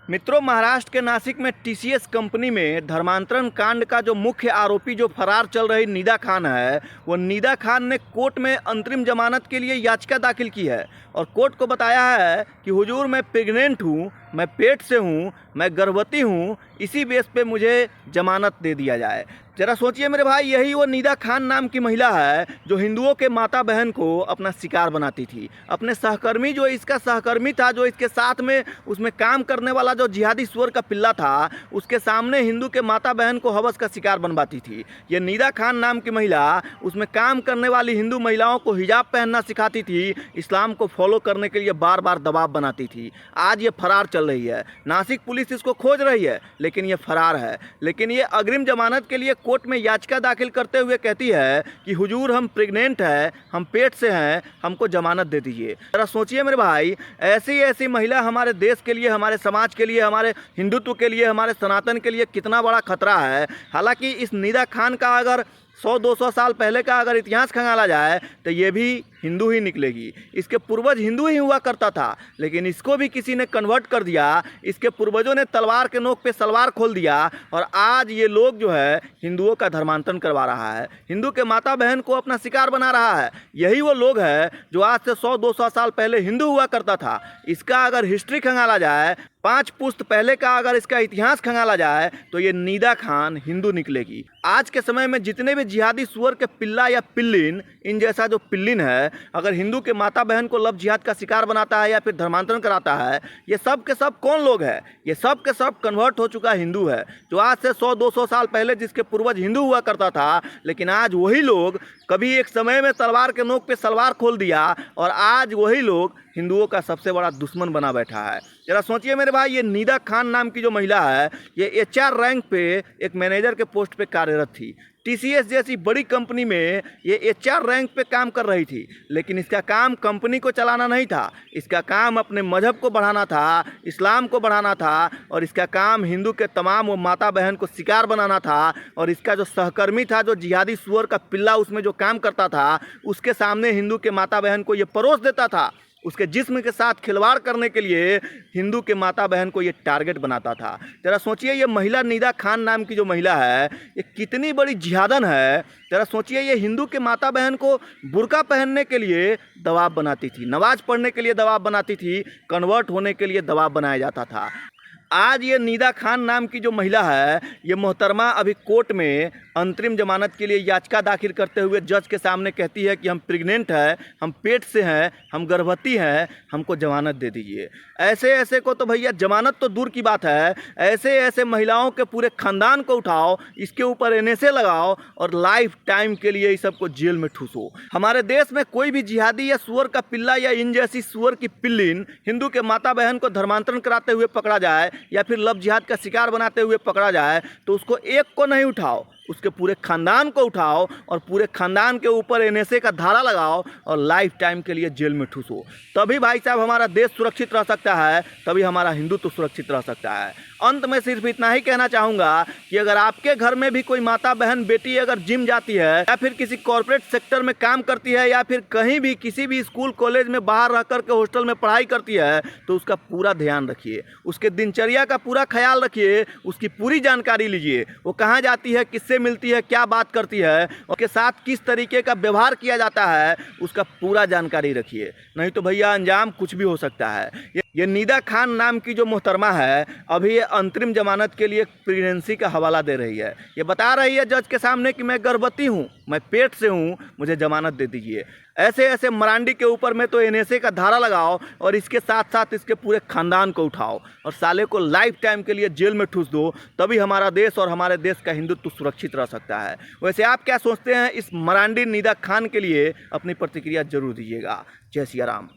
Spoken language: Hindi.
मित्रों, महाराष्ट्र के नासिक में टीसीएस कंपनी में धर्मांतरण कांड का जो मुख्य आरोपी जो फरार चल रही निदा खान है, वो निदा खान ने कोर्ट में अंतरिम जमानत के लिए याचिका दाखिल की है और कोर्ट को बताया है कि हुजूर मैं प्रेग्नेंट हूँ, मैं पेट से हूँ, मैं गर्भवती हूँ, इसी बेस पे मुझे जमानत दे दिया जाए। जरा सोचिए मेरे भाई, यही वो निदा खान नाम की महिला है जो हिंदुओं के माता बहन को अपना शिकार बनाती थी। अपने सहकर्मी, जो इसका सहकर्मी था, जो इसके साथ में उसमें काम करने वाला जो जिहादी सुअर का पिल्ला था, उसके सामने हिंदू के माता बहन को हवस का शिकार बनवाती थी। ये निदा खान नाम की महिला उसमें काम करने वाली हिंदू महिलाओं को हिजाब पहनना सिखाती थी, इस्लाम को फॉलो करने के लिए बार बार दबाव बनाती थी। आज ये फरार चल रही है। नासिक पुलिस इसको खोज रही है, लेकिन ये फरार है। लेकिन ये अग्रिम जमानत के लिए कोर्ट में याचिका दाखिल करते हुए कहती है कि हुजूर हम प्रेग्नेंट हैं, हम पेट से हैं, हमको जमानत दे दीजिए। जरा सोचिए मेरे भाई, ऐसी ऐसी महिला हमारे देश के लिए, हमारे समाज के लिए, हमारे हिंदुत्व के लिए, हमारे सनातन के लिए कितना बड़ा खतरा है। हालांकि इस निदा खान का अगर 100-200 साल पहले का अगर इतिहास खंगाला जाए तो ये भी हिंदू ही निकलेगी। इसके पूर्वज हिंदू ही हुआ करता था, लेकिन इसको भी किसी ने कन्वर्ट कर दिया। इसके पूर्वजों ने तलवार के नोक पे सलवार खोल दिया और आज ये लोग जो है हिंदुओं का धर्मांतरण करवा रहा है, हिंदू के माता बहन को अपना शिकार बना रहा है। यही वो लोग हैं जो आज से 100-200 साल पहले हिंदू हुआ करता था। इसका अगर हिस्ट्री खंगाला जाए, 5 पुश्त पहले का अगर इसका इतिहास खंगाला जाए, तो ये निदा खान हिंदू निकलेगी। आज के समय में जितने भी जिहादी सुअर के पिल्ला या पिल्लिन, इन जैसा जो पिल्लिन है, अगर हिंदू के माता बहन को लव जिहाद का शिकार बनाता है या फिर धर्मांतरण कराता है, ये सब के सब कौन लोग हैं? ये सब के सब कन्वर्ट हो चुका हिंदू है, जो आज से 100-200 साल पहले जिसके पूर्वज हिंदू हुआ करता था, लेकिन आज वही लोग कभी एक समय में तलवार के नोक पे सलवार खोल दिया और आज वही लोग हिंदुओं का सबसे बड़ा दुश्मन बना बैठा है। जरा सोचिए मेरे भाई, ये निदा खान नाम की जो महिला है, ये एचआर रैंक पे एक मैनेजर के पोस्ट पे कार्यरत थी। टीसीएस जैसी बड़ी कंपनी में ये एचआर रैंक पे काम कर रही थी, लेकिन इसका काम कंपनी को चलाना नहीं था। इसका काम अपने मजहब को बढ़ाना था, इस्लाम को बढ़ाना था, और इसका काम हिंदू के तमाम वो माता बहन को शिकार बनाना था। और इसका जो सहकर्मी था, जो जिहादी सुअर का पिल्ला उसमें जो काम करता था, उसके सामने हिंदू के माता बहन को ये परोस देता था। उसके जिस्म के साथ खिलवाड़ करने के लिए हिंदू के माता बहन को ये टारगेट बनाता था। जरा सोचिए, ये महिला निदा खान नाम की जो महिला है, ये कितनी बड़ी जिहादन है। जरा सोचिए, ये हिंदू के माता बहन को बुर्का पहनने के लिए दबाव बनाती थी, नमाज पढ़ने के लिए दबाव बनाती थी, कन्वर्ट होने के लिए दबाव बनाया जाता था। आज ये निदा खान नाम की जो महिला है, ये मोहतरमा अभी कोर्ट में अंतरिम जमानत के लिए याचिका दाखिल करते हुए जज के सामने कहती है कि हम प्रेग्नेंट हैं, हम पेट से हैं, हम गर्भवती हैं, हमको जमानत दे दीजिए। ऐसे ऐसे को तो भैया जमानत तो दूर की बात है, ऐसे ऐसे महिलाओं के पूरे खानदान को उठाओ, इसके ऊपर एनएसए लगाओ और लाइफ टाइम के लिए इस सबको जेल में ठूसो। हमारे देश में कोई भी जिहादी या सुअर का पिल्ला या इन जैसी सुअर की पिल्लिन हिंदू के माता बहन को धर्मांतरण कराते हुए पकड़ा जाए या फिर लव जिहाद का शिकार बनाते हुए पकड़ा जाए, तो उसको एक को नहीं उठाओ, उसके पूरे खानदान को उठाओ और पूरे खानदान के ऊपर एनएसए का धारा लगाओ और लाइफ टाइम के लिए जेल में ठूसो। तभी भाई साहब हमारा देश सुरक्षित रह सकता है, तभी हमारा हिंदुत्व सुरक्षित रह सकता है। अंत में सिर्फ इतना ही कहना चाहूँगा कि अगर आपके घर में भी कोई माता बहन बेटी अगर जिम जाती है या फिर किसी कॉर्पोरेट सेक्टर में काम करती है या फिर कहीं भी किसी भी स्कूल कॉलेज में बाहर रह कर के हॉस्टल में पढ़ाई करती है, तो उसका पूरा ध्यान रखिए, उसके दिनचर्या का पूरा ख्याल रखिए, उसकी पूरी जानकारी लीजिए। वो कहाँ जाती है, किससे मिलती है, क्या बात करती है, उसके साथ किस तरीके का व्यवहार किया जाता है, उसका पूरा जानकारी रखिए। नहीं तो भैया अंजाम कुछ भी हो सकता है। ये निदा खान नाम की जो मोहतरमा है, अभी ये अंतरिम जमानत के लिए प्रेगनेंसी का हवाला दे रही है। ये बता रही है जज के सामने कि मैं गर्भवती हूँ, मैं पेट से हूँ, मुझे जमानत दे दीजिए। ऐसे ऐसे मरांडी के ऊपर में तो एनएसए का धारा लगाओ और इसके साथ साथ इसके पूरे खानदान को उठाओ और साले को लाइफ टाइम के लिए जेल में ठूस दो, तभी हमारा देश और हमारे देश का हिंदुत्व सुरक्षित रह सकता है। वैसे आप क्या सोचते हैं इस मरांडी निदा खान के लिए? अपनी प्रतिक्रिया जरूर दीजिएगा। जय सिया राम।